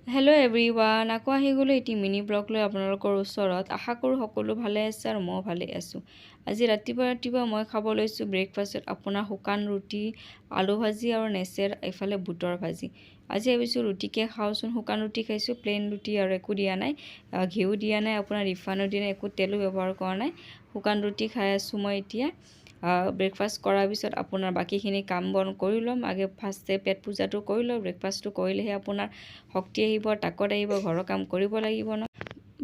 Hello' everyone, আকৌ আহি গ'লোঁ এটি মিনি ব্লগ লৈ আপোনালোকৰ ওচৰত। আশা কৰোঁ সকলো ভালে আছে আৰু ময়ো ভালে আছোঁ। আজি ৰাতিপুৱা মই খাব লৈছোঁ ব্ৰেকফাষ্টত আপোনাৰ শুকান ৰুটি, আলু ভাজি আৰু নেচেৰ এইফালে বুটৰ ভাজি। আজি ভাবিছোঁ ৰুটিকে খাওঁচোন। শুকান ৰুটি খাইছোঁ, প্লেইন ৰুটি আৰু একো দিয়া নাই, ঘিউ দিয়া নাই, আপোনাৰ ৰিফাইনো দিয়া নাই, একো তেলো ব্যৱহাৰ কৰা নাই। শুকান ৰুটি খাই আছোঁ মই এতিয়া। ব্ৰেকফাষ্ট কৰাৰ পিছত আপোনাৰ বাকীখিনি কাম বন কৰি ল'ম। আগে ফাৰ্ষ্টে পেট পূজাটো কৰি লওঁ। ব্ৰেকফাষ্টটো কৰিলেহে আপোনাৰ শক্তি আহিব, তাকত আহিব, ঘৰৰ কাম কৰিব লাগিব ন।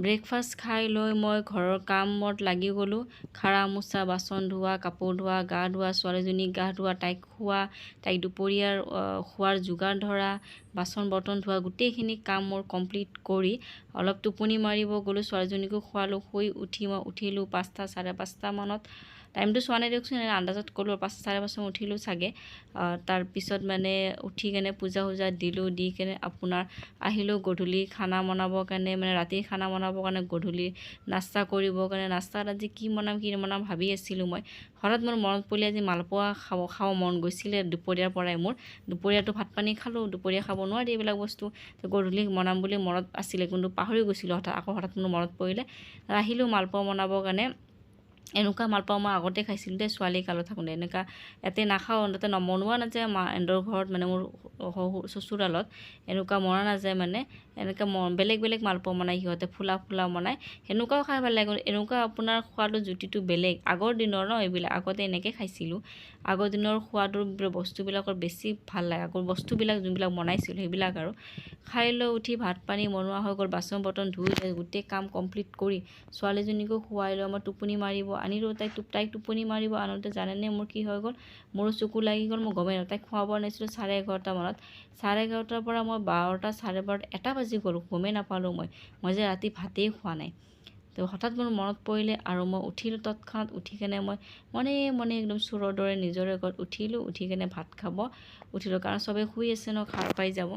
ব্ৰেকফাষ্ট খাই লৈ মই ঘৰৰ কামত লাগি গ'লোঁ। খাৰা মোচা, বাচন ধোৱা, কাপোৰ ধোৱা, গা ধোৱা, ছোৱালীজনীক গা ধোৱা, তাইক খোৱা, তাইক দুপৰীয়াৰ খোৱাৰ যোগাৰ ধৰা, বাচন বৰ্তন ধোৱা, গোটেইখিনি কাম মোৰ কমপ্লিট কৰি অলপ টোপনি মাৰিব গ'লোঁ। ছোৱালীজনীকো খোৱালোঁ। শুই উঠি মই উঠিলোঁ 5টা 5:30 মানত। টাইমটো চোৱা নাই দিয়কচোন, আন্দাজত ক'লোঁ 5 5:30 উঠিলোঁ চাগে। তাৰপিছত মানে উঠি কেনে পূজা দিলোঁ, দি কেনে আপোনাৰ আহিলোঁ গধূলি খানা বনাবৰ কাৰণে, মানে ৰাতিৰ খানা বনাবৰ কাৰণে, গধূলি নাস্তা কৰিবৰ কাৰণে। নাস্তাত আজি কি বনাম ভাবি আছিলোঁ মই। হঠাৎ মোৰ মনত পৰিলে আজি মালপোৱা খাব মন গৈছিলে দুপৰীয়াৰ পৰাই মোৰ। দুপৰীয়াটো ভাত পানী খালোঁ, দুপৰীয়া খাব নোৱাৰি এইবিলাক বস্তু। গধূলি বনাম বুলি মনত আছিলে, কিন্তু পাহৰি গৈছিলোঁ হঠাৎ মোৰ মনত পৰিলে। আহিলোঁ মালপোৱা বনাবৰ কাৰণে। এনেকুৱা মালপোৱা মই আগতে খাইছিলোঁ দেই, ছোৱালী কালত থাকোঁতে। এনেকুৱা ইয়াতে নাখাওঁ, তাতে বনোৱা নাযায়। এন্দৰ ঘৰত মানে মোৰ চচুৰালত এনেকুৱা মনা নাযায় মানে। এনেকৈ বেলেগ মালপোৱা বনায় সিহঁতে, ফুলা বনায়। সেনেকুৱাও খাই ভাল লাগে। এনেকুৱা আপোনাৰ খোৱাটো জুতিটো বেলেগ। আগৰ দিনৰ ন এইবিলাক, আগতে এনেকৈ খাইছিলোঁ। আগৰ দিনৰ খোৱাটোৰ বস্তুবিলাকৰ বেছি ভাল লাগে। আগৰ বস্তুবিলাক যোনবিলাক বনাইছিলোঁ সেইবিলাক আৰু। খাই লৈ উঠি ভাত পানী বনোৱা হৈ গ'ল, বাচন বৰ্তন ধুই গোটেই কাম কমপ্লিট কৰি ছোৱালীজনীকো খুৱাই লৈ মই টোপনি মাৰিব আনিলোঁ। তাইক টোপনি মাৰিব আনোতে জানেনে মোৰ কি হৈ গ'ল? মোৰো চকু লাগি গ'ল। মই গমেই নাপাওঁ। তাইক খুৱাব আনিছিলোঁ 11:30 মানত। 11:30 পৰা মই 12টা 12:30 এটা বাজি গ'ল, গমেই নাপালোঁ মই যে ৰাতি ভাতেই খোৱা নাই। তো হঠাৎ মোৰ মনত পৰিলে আৰু মই উঠিলোঁ তৎক্ষণাত। উঠি কেনে মই মনে একদম চোৰৰ দৰে নিজৰে ঘৰত উঠিলোঁ। উঠি কেনে ভাত খাব উঠিলোঁ, কাৰণ চবেই শুই আছে ন, সাৰ পাই যাব।